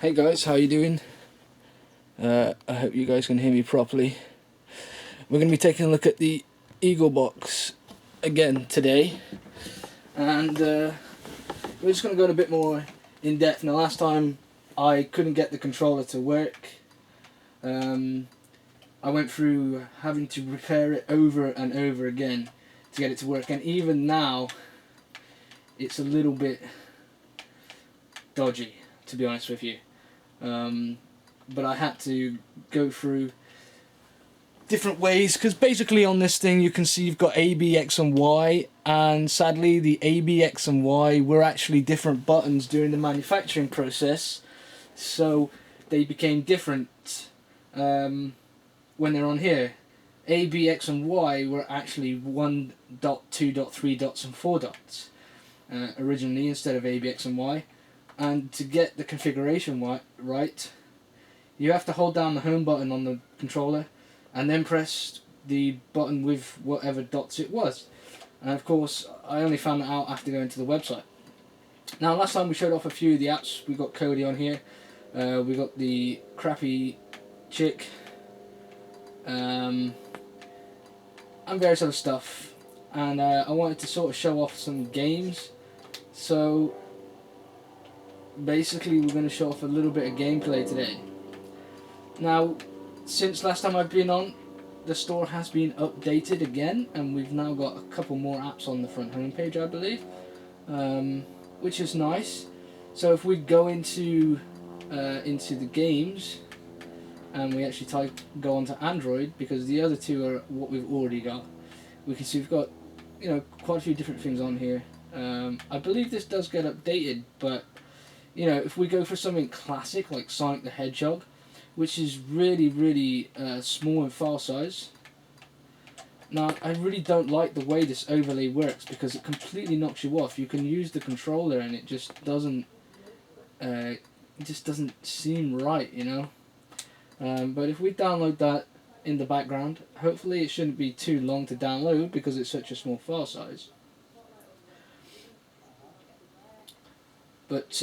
Hey guys, how you doing? I hope you guys can hear me properly. We're going to be taking a look at the EagleBox again today, and we're just going to go a bit more in depth. Now, last time I couldn't get the controller to work. I went through having to repair it over and over again to get it to work, and even now it's a little bit dodgy, to be honest with you. But I had to go through different ways, because basically on this thing you can see you've got A, B, X and Y, and sadly the A, B, X and Y were actually different buttons during the manufacturing process, so they became different when they're on here. A, B, X and Y were actually 1 dot, 2 dot, 3 dots and 4 dots originally, instead of A, B, X and Y. And to get the configuration right, you have to hold down the home button on the controller and then press the button with whatever dots it was. And of course, I only found that out after going to the website. Now, last time we showed off a few of the apps. We got Kodi on here. We got the Crappy Chick. And various other stuff. And I wanted to sort of show off some games. So basically we're going to show off a little bit of gameplay today. Now, since last time I've been on, the store has been updated again, and we've now got a couple more apps on the front homepage, I believe, which is nice. So if we go into the games and we actually go onto Android, because the other two are what we've already got, we can see we've got quite a few different things on here. I believe this does get updated, but if we go for something classic like Sonic the Hedgehog, which is really small in file size. Now, I really don't like the way this overlay works, because it completely knocks you off. You can use the controller and it just doesn't seem right, But if we download that in the background, hopefully it shouldn't be too long to download because it's such a small file size. But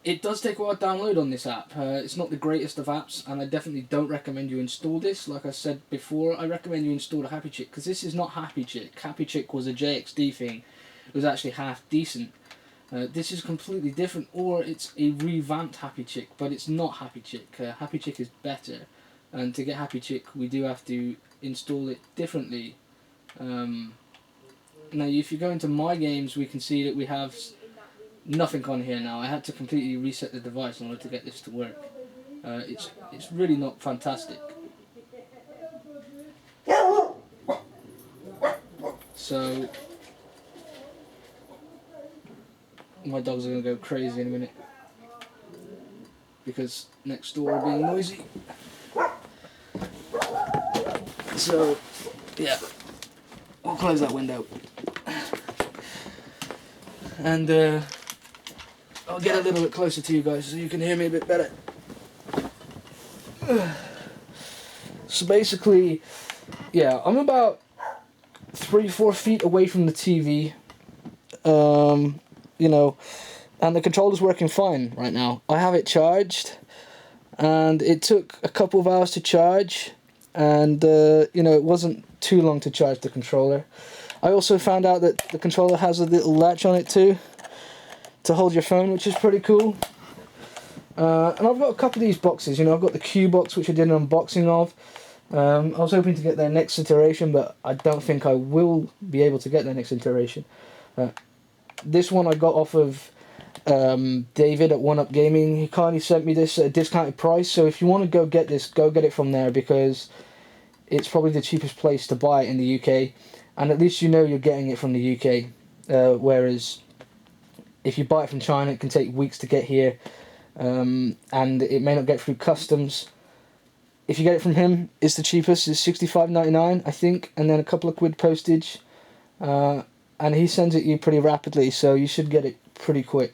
it does take a while to download on this app. It's not the greatest of apps, and I definitely don't recommend you install this. Like I said before, I recommend you install a Happy Chick, because this is not Happy Chick. Happy Chick was a JXD thing. It was actually half decent. This is completely different, or it's a revamped Happy Chick, but it's not Happy Chick. Happy Chick is better, and to get Happy Chick we do have to install it differently. Now if you go into My Games, we can see that we have nothing on here now. I had to completely reset the device in order to get this to work. It's really not fantastic. So my dogs are going to go crazy in a minute because next door are being noisy. So yeah, I'll close that window and I'll get a little bit closer to you guys so you can hear me a bit better. So basically, yeah, I'm about 3-4 feet away from the TV, and the controller's working fine right now. I have it charged, and it took a couple of hours to charge, and it wasn't too long to charge the controller. I also found out that the controller has a little latch on it too, to hold your phone, which is pretty cool. And I've got a couple of these boxes. I've got the Q box, which I did an unboxing of. I was hoping to get their next iteration, but I don't think I will be able to get their next iteration. This one I got off of David at One Up Gaming. He kindly sent me this at a discounted price, so if you want to go get this, go get it from there, because it's probably the cheapest place to buy it in the UK, and at least you're getting it from the UK, whereas if you buy it from China, it can take weeks to get here, and it may not get through customs. If you get it from him, it's the cheapest. It's $65.99, I think, and then a couple of quid postage, and he sends it you pretty rapidly, so you should get it pretty quick.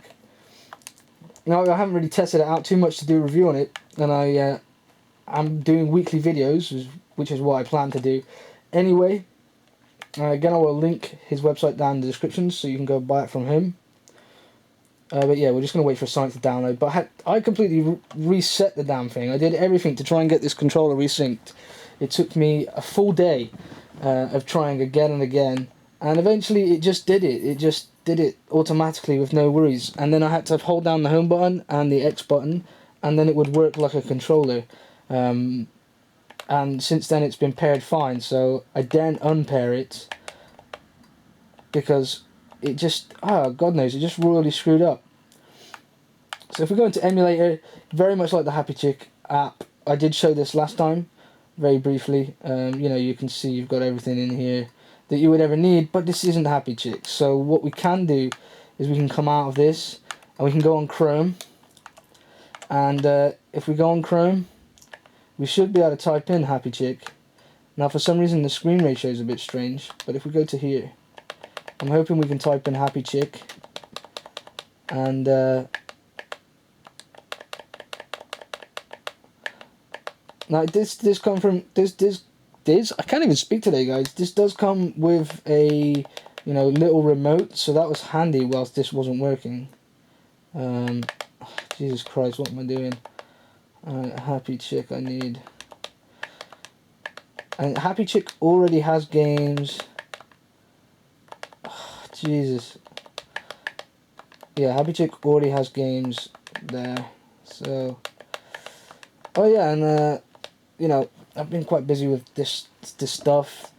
Now, I haven't really tested it out too much to do a review on it, and I'm doing weekly videos, which is what I plan to do. Anyway, again, I will link his website down in the description so you can go buy it from him. But yeah, we're just going to wait for Sonic to download. But I completely reset the damn thing. I did everything to try and get this controller resynced. It took me a full day of trying again and again. And eventually it just did it. It just did it automatically with no worries. And then I had to hold down the home button and the X button. And then it would work like a controller. And since then it's been paired fine. So I daren't unpair it. Because it just, God knows, it just royally screwed up. So if we go into emulator, very much like the Happy Chick app, I did show this last time, very briefly. You know, you can see you've got everything in here that you would ever need, but this isn't Happy Chick. So what we can do is we can come out of this, and we can go on Chrome, and if we go on Chrome, we should be able to type in Happy Chick. Now for some reason the screen ratio is a bit strange, but if we go to here, I'm hoping we can type in Happy Chick, and now this come from this I can't even speak today, guys. This does come with a little remote, so that was handy whilst this wasn't working. Jesus Christ, what am I doing? Happy Chick, I need. And Happy Chick already has games. Jesus. Yeah, Happy Chick already has games there. So. Oh yeah, and I've been quite busy with this stuff.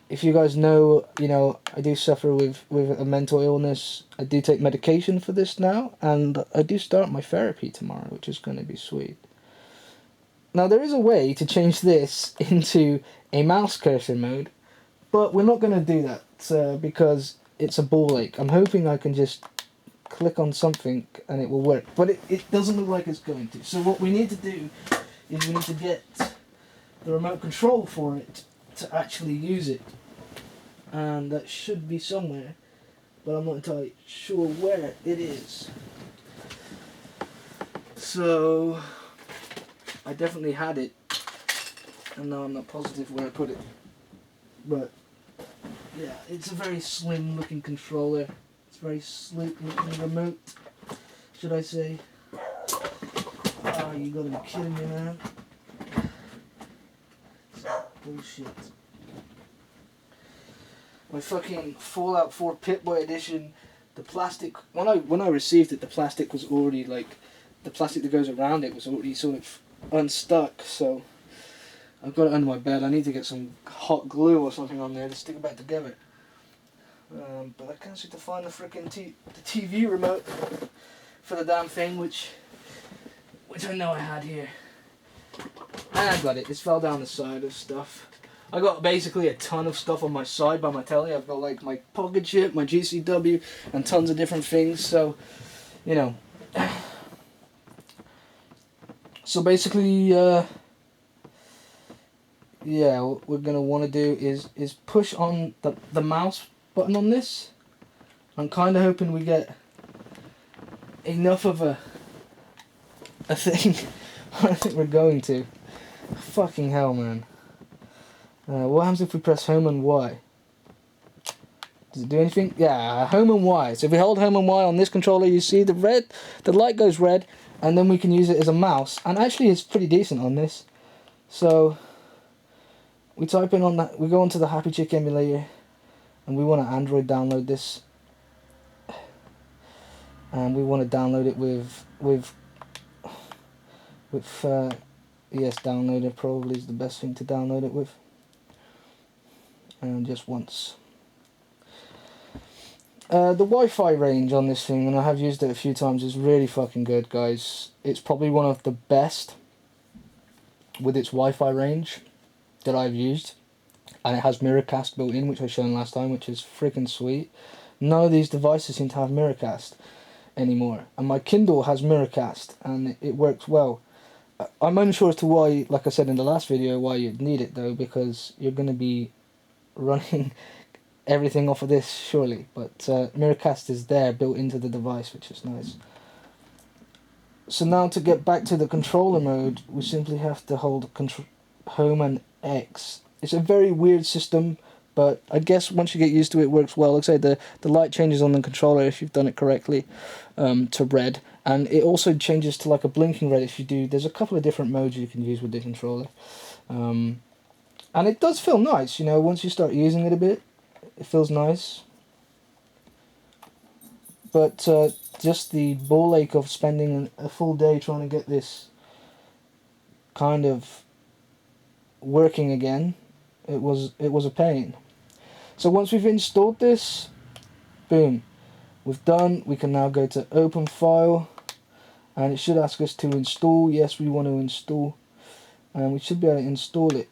If you guys know, I do suffer with a mental illness. I do take medication for this now, and I do start my therapy tomorrow, which is going to be sweet. Now there is a way to change this into a mouse cursor mode, but we're not going to do that because it's a ball ache. I'm hoping I can just click on something and it will work, but it doesn't look like it's going to. So what we need to do is we need to get the remote control for it to actually use it, and that should be somewhere, but I'm not entirely sure where it is. So I definitely had it, and now I'm not positive where I put it, but yeah, it's a very slim looking controller. It's a very slim looking remote, should I say. Oh, you gotta be kidding me, man. Bullshit. My fucking Fallout 4 Pip-Boy edition, the plastic, when I received it, the plastic was already the plastic that goes around it was already sort of unstuck, so I've got it under my bed. I need to get some hot glue or something on there to stick it back together. But I can't seem to find the freaking the TV remote for the damn thing, which I know I had here. And I got it. It's fell down the side of stuff. I got basically a ton of stuff on my side by my telly. I've got my pocket chip, my GCW, and tons of different things. So, So basically, yeah, what we're gonna want to do is push on the mouse button on this. I'm kind of hoping we get enough of a thing. I think we're going to. Fucking hell, man. What happens if we press home and Y? Does it do anything? Yeah, home and Y. So if we hold home and Y on this controller, you see the light goes red, and then we can use it as a mouse. And actually it's pretty decent on this. So we type in on that, we go onto the Happy Chick emulator, and we want to Android download this. And we want to download it with ES Downloader probably is the best thing to download it with. And just once. The Wi-Fi range on this thing, and I have used it a few times, is really fucking good, guys. It's probably one of the best with its Wi-Fi range that I've used. And it has Miracast built in, which I shown last time, which is freaking sweet. None of these devices seem to have Miracast anymore. And my Kindle has Miracast, and it works well. I'm unsure as to why, like I said in the last video, why you'd need it though, because you're going to be running everything off of this surely, but Miracast is there built into the device, which is nice. So now to get back to the controller mode, we simply have to hold home and X. It's a very weird system, But I guess once you get used to it, it works well. Like I say, the light changes on the controller if you've done it correctly, to red. And it also changes to like a blinking red if you do. There's a couple of different modes you can use with the controller. And it does feel nice, you know, once you start using it a bit, it feels nice. But just the ball ache of spending a full day trying to get this kind of working again, it was a pain. So once we've installed this, boom, we've done. We can now go to open file, and it should ask us to install. Yes, we want to install, and we should be able to install it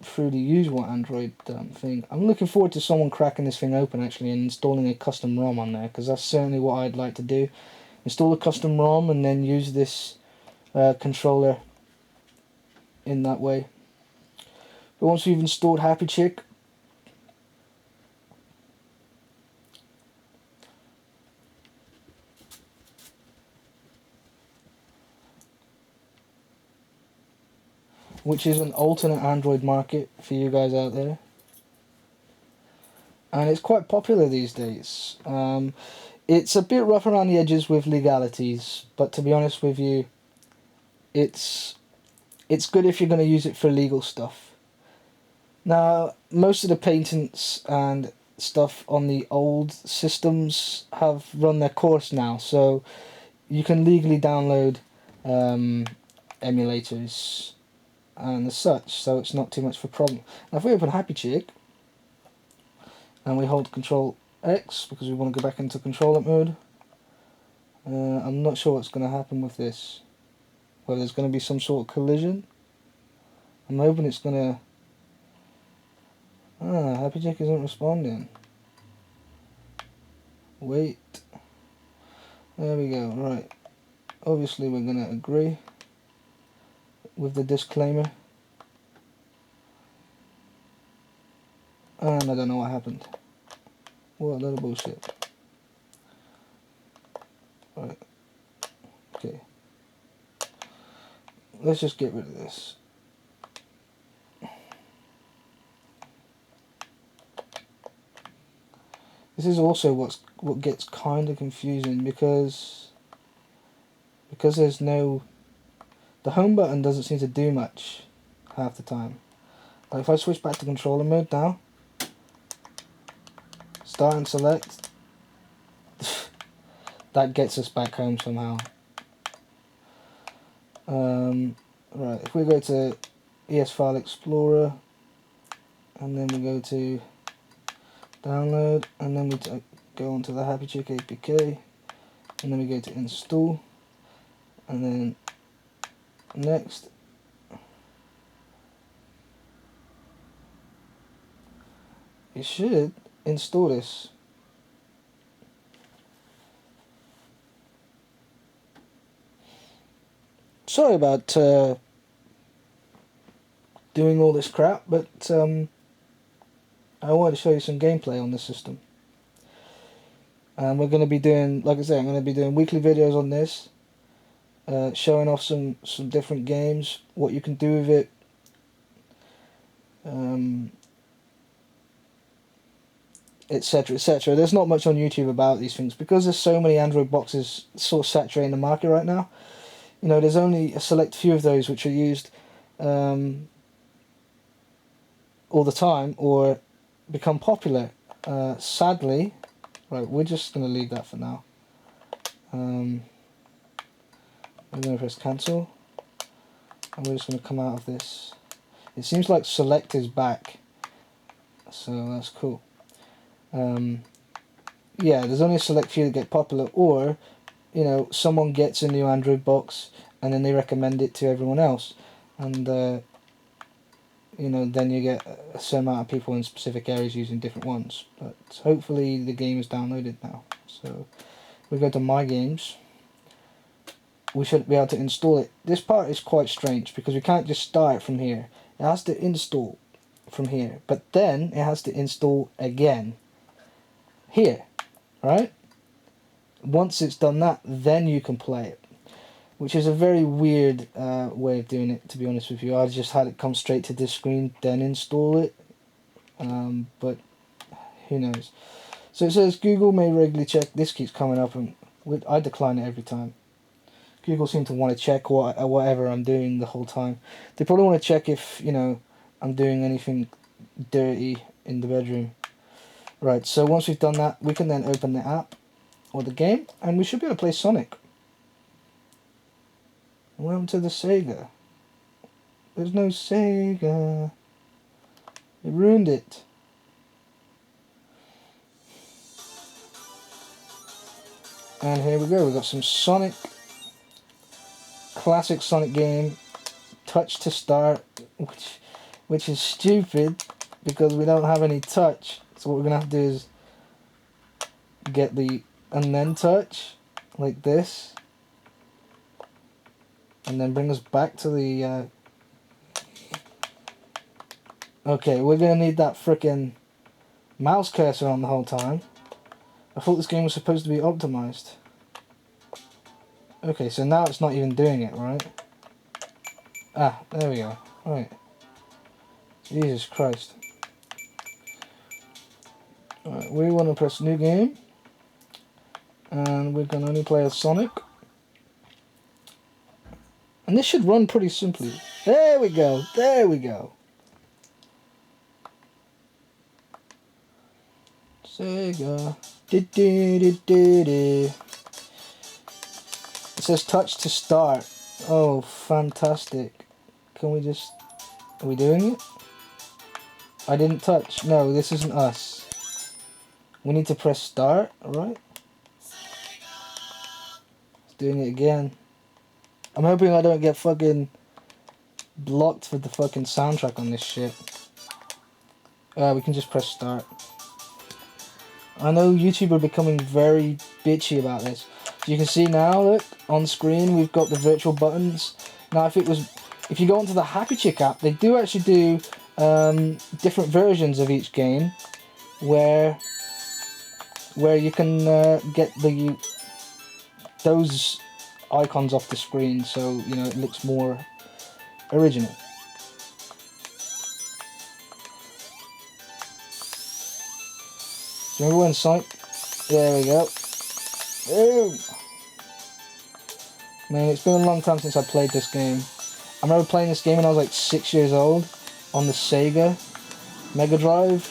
through the usual Android thing. I'm looking forward to someone cracking this thing open actually and installing a custom ROM on there, because that's certainly what I'd like to do. Install a custom ROM and then use this controller in that way. But once we've installed Happy Chick, which is an alternate Android market for you guys out there, and it's quite popular these days. It's a bit rough around the edges with legalities, but to be honest with you, it's good if you're going to use it for legal stuff. Now, most of the patents and stuff on the old systems have run their course now, so you can legally download emulators and such, so it's not too much of a problem. Now if we open Happy Chick and we hold Control X because we want to go back into controller mode, I'm not sure what's going to happen with this, whether there's going to be some sort of collision. I'm hoping it's going to... Happy Chick isn't responding. Wait. There we go, right. Obviously we're going to agree with the disclaimer. And I don't know what happened. What a load of bullshit. Right. Okay. Let's just get rid of this. This is also what gets kind of confusing, because there's no... The home button doesn't seem to do much half the time. Like if I switch back to controller mode now, start and select, that gets us back home somehow. Right, if we go to ES File Explorer, and then we go to download, and then we go onto the Happy Chick APK, and then we go to install, and then next. It should install this. Sorry about doing all this crap, but I wanted to show you some gameplay on this system. And we're going to be doing, like I say, I'm going to be doing weekly videos on this, showing off some different games, what you can do with it, etc, etc. There's not much on YouTube about these things, because there's so many Android boxes sort of saturating the market right now. You know, there's only a select few of those which are used all the time or become popular. Sadly, right, we're just going to leave that for now. I'm going to press cancel, and we're just going to come out of this. It seems like select is back, so that's cool. Yeah, there's only a select few that get popular, or you know, someone gets a new Android box and then they recommend it to everyone else, and you know, then you get a certain amount of people in specific areas using different ones. But hopefully the game is downloaded now. So we go to My Games. We should be able to install it. This part is quite strange because we can't just start from here. It has to install from here, but then it has to install again here, right? Once it's done that, then you can play it, which is a very weird way of doing it, to be honest with you. I just had it come straight to this screen, then install it. but who knows. So it says Google may regularly check. This keeps coming up, and I decline it every time. Google seem to want to check whatever I'm doing the whole time. They probably want to check if, you know, I'm doing anything dirty in the bedroom. Right, so once we've done that, we can then open the app or the game, and we should be able to play Sonic. Welcome to the Sega. There's no Sega. It ruined it. And here we go, we've got some Sonic, classic Sonic game, touch to start, which is stupid because we don't have any touch. So what we're going to have to do is get the, and then touch, like this. And then bring us back to the, okay, we're going to need that frickin' mouse cursor on the whole time. I thought this game was supposed to be optimized. Okay, so now it's not even doing it, right? Ah, there we go. Right. Jesus Christ. Alright, we want to press new game. And we can only play as Sonic. And this should run pretty simply. There we go, there we go. Sega. It says touch to start. Oh, fantastic. Can we just... Are we doing it? I didn't touch. No, this isn't us. We need to press start, alright? It's doing it again. I'm hoping I don't get fucking blocked for the fucking soundtrack on this shit. We can just press start. I know YouTube are becoming very bitchy about this. You can see now, look, on screen we've got the virtual buttons. Now if you go onto the Happy Chick app, they do actually do different versions of each game where you can get those icons off the screen, so you know it looks more original. Do you remember when Sonic? There we go. Boom! Man, it's been a long time since I played this game. I remember playing this game when I was like 6 years old on the Sega Mega Drive,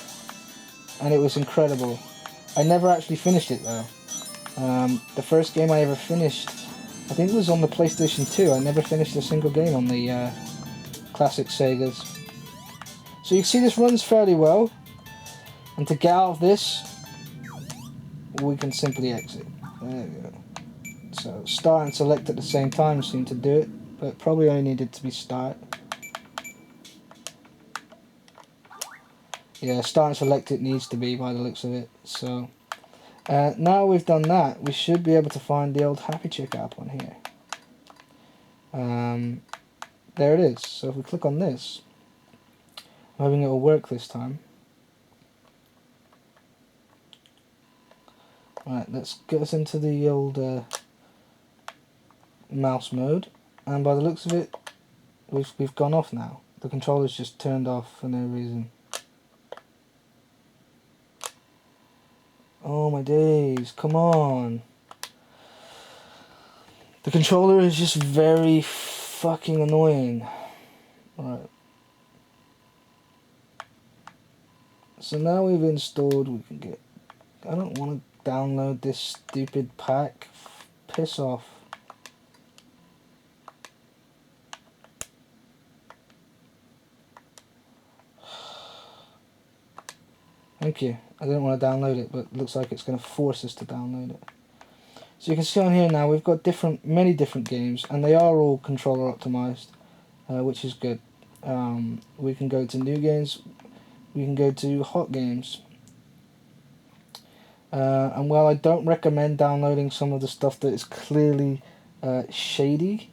and it was incredible. I never actually finished it though. The first game I ever finished, I think it was on the PlayStation 2. I never finished a single game on the classic Segas. So you can see this runs fairly well, and to get out of this, we can simply exit. There we go. So start and select at the same time seem to do it, but probably only needed to be start. Yeah, start and select it needs to be by the looks of it. So now we've done that, we should be able to find the old Happy Chick app on here. There it is. So if we click on this, I'm hoping it will work this time. Right, let's get us into the old mouse mode, and by the looks of it, we've gone off now. The controller's just turned off for no reason. Oh my days, come on. The controller is just very fucking annoying. Right. So now we've installed, we can get... I don't want to download this stupid pack. Piss off. Thank you. I didn't want to download it, but it looks like it's going to force us to download it. So you can see on here now we've got many different games, and they are all controller optimized, which is good. We can go to new games, we can go to hot games. And while I don't recommend downloading some of the stuff that is clearly shady,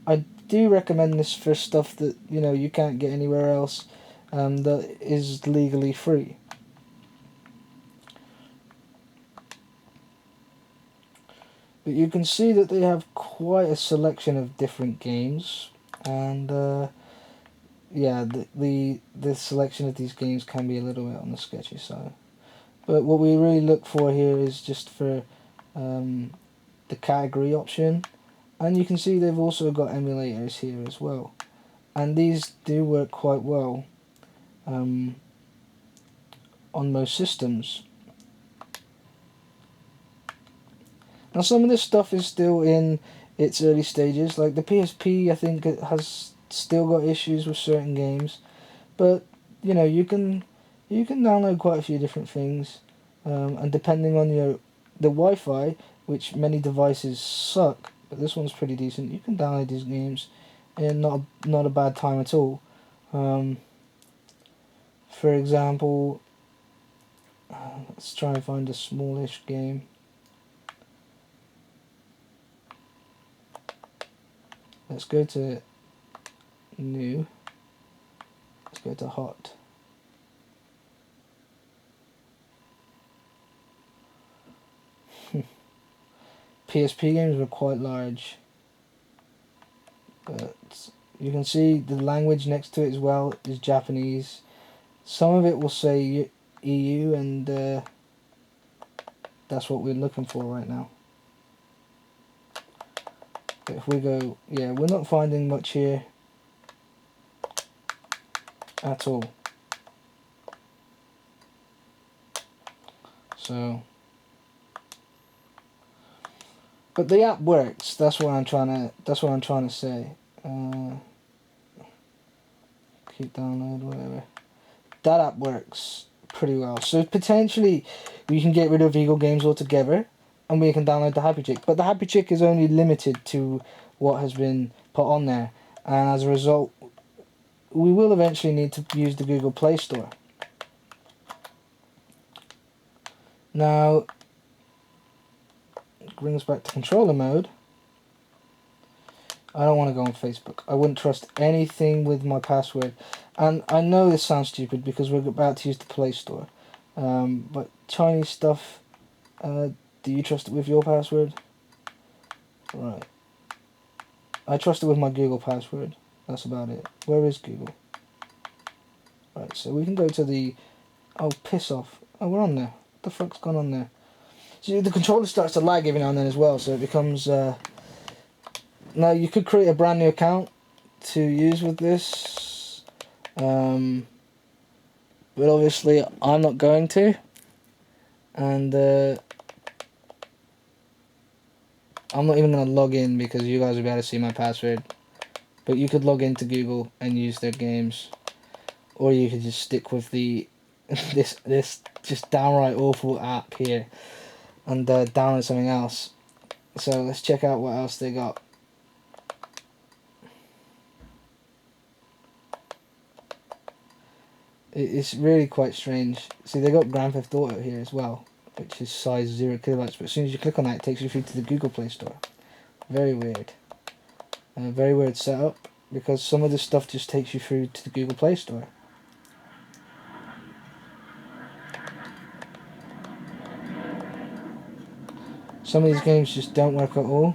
I do recommend this for stuff that you can't get anywhere else, that is legally free. But you can see that they have quite a selection of different games, and yeah, the selection of these games can be a little bit on the sketchy side. But what we really look for here is just for the category option, and you can see they've also got emulators here as well, and these do work quite well on most systems. Now some of this stuff is still in its early stages, like the PSP I think it has still got issues with certain games, but you know you can download quite a few different things, and depending on the Wi-Fi, which many devices suck, but this one's pretty decent, you can download these games in not a bad time at all. For example, let's try and find a smallish game. Let's go to new. Let's go to hot. PSP games were quite large, but you can see the language next to it as well is Japanese. Some of it will say EU, and that's what we're looking for right now. But if we go, yeah, we're not finding much here at all. So, but the app works. That's what I'm trying to say. Keep download, whatever. That app works pretty well. So potentially we can get rid of Eagle Games altogether, and we can download the Happy Chick. But the Happy Chick is only limited to what has been put on there, and as a result, we will eventually need to use the Google Play Store. Now, it brings back to controller mode. I don't want to go on Facebook. I wouldn't trust anything with my password. And I know this sounds stupid because we're about to use the Play Store. But Chinese stuff, do you trust it with your password? Right. I trust it with my Google password. That's about it. Where is Google? Right, so we can go to the... Oh, piss off. Oh, we're on there. What the fuck's gone on there? See, the controller starts to lag every now and then as well, so it becomes... Now, you could create a brand new account to use with this. But obviously, I'm not going to. And I'm not even going to log in because you guys will be able to see my password. But you could log into Google and use their games. Or you could just stick with the this just downright awful app here and download something else. So let's check out what else they got. It's really quite strange. See, they got Grand Theft Auto here as well, which is size 0 kilobytes. But as soon as you click on that, it takes you through to the Google Play Store. Very weird. Very weird setup, because some of this stuff just takes you through to the Google Play Store. Some of these games just don't work at all.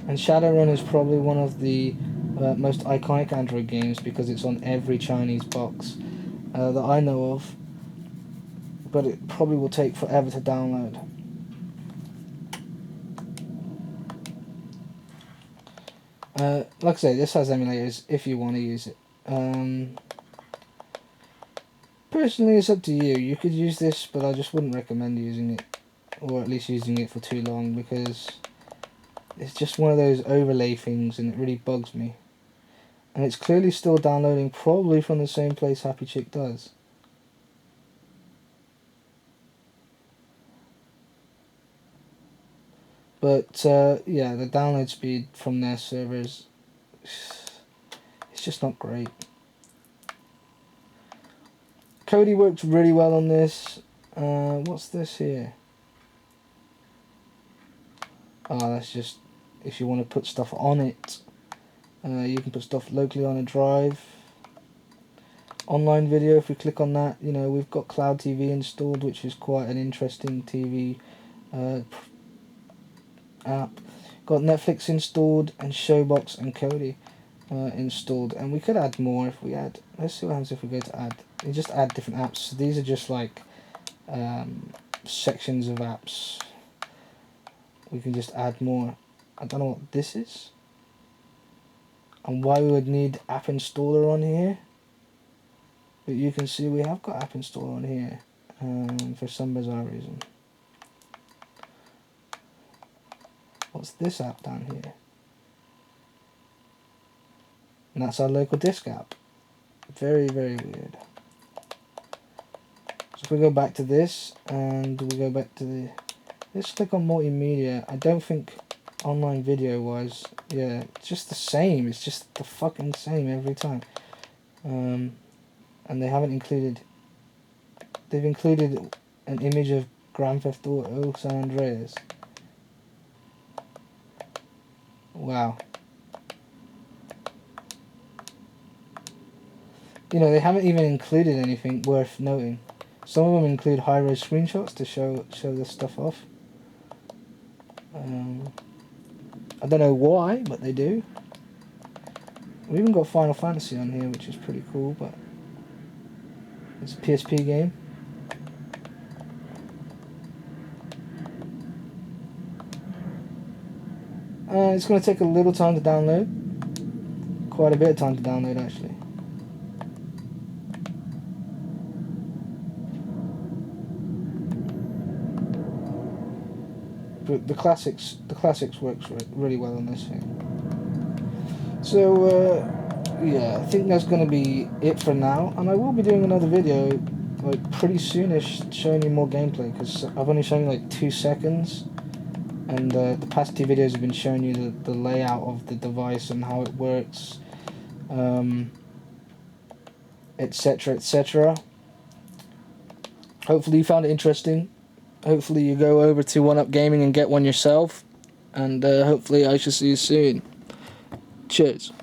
And Shadowrun is probably one of the most iconic Android games because it's on every Chinese box that I know of. But it probably will take forever to download. Like I say, this has emulators if you want to use it. Personally, it's up to you. You could use this, but I just wouldn't recommend using it, or at least using it for too long, because it's just one of those overlay things and it really bugs me. And it's clearly still downloading, probably from the same place Happy Chick does. But yeah, the download speed from their servers, it's just not great. Kodi worked really well on this. What's this here? Oh, that's just if you want to put stuff on it. You can put stuff locally on a drive. Online video, if we click on that, you know, we've got Cloud TV installed, which is quite an interesting TV app. Got Netflix installed and Showbox and Kodi installed, and we could add more if we add. Let's see what happens if we go to add. We just add different apps. So these are just like sections of apps. We can just add more. I don't know what this is and why we would need App Installer on here, but you can see we have got App Installer on here for some bizarre reason. What's this app down here? And that's our local disk app. Very, very weird. So if we go back to this and we go back to the, let's click on multimedia. I don't think online video wise, yeah, it's just the same. It's just the fucking same every time. And they haven't included, they've included an image of Grand Theft Auto San Andreas. Wow. You know, they haven't even included anything worth noting. Some of them include high-res screenshots to show this stuff off. I don't know why, but they do. We even got Final Fantasy on here, which is pretty cool, but it's a PSP game. It's going to take a little time to download. Quite a bit of time to download, actually. But the classics works really well on this thing. So yeah, I think that's going to be it for now, and I will be doing another video like pretty soonish showing you more gameplay, because I've only shown you like 2 seconds, and the past 2 videos have been showing you the layout of the device and how it works, etc, etc. Hopefully you found it interesting. Hopefully you go over to 1UP Gaming and get one yourself, and hopefully I shall see you soon. Cheers.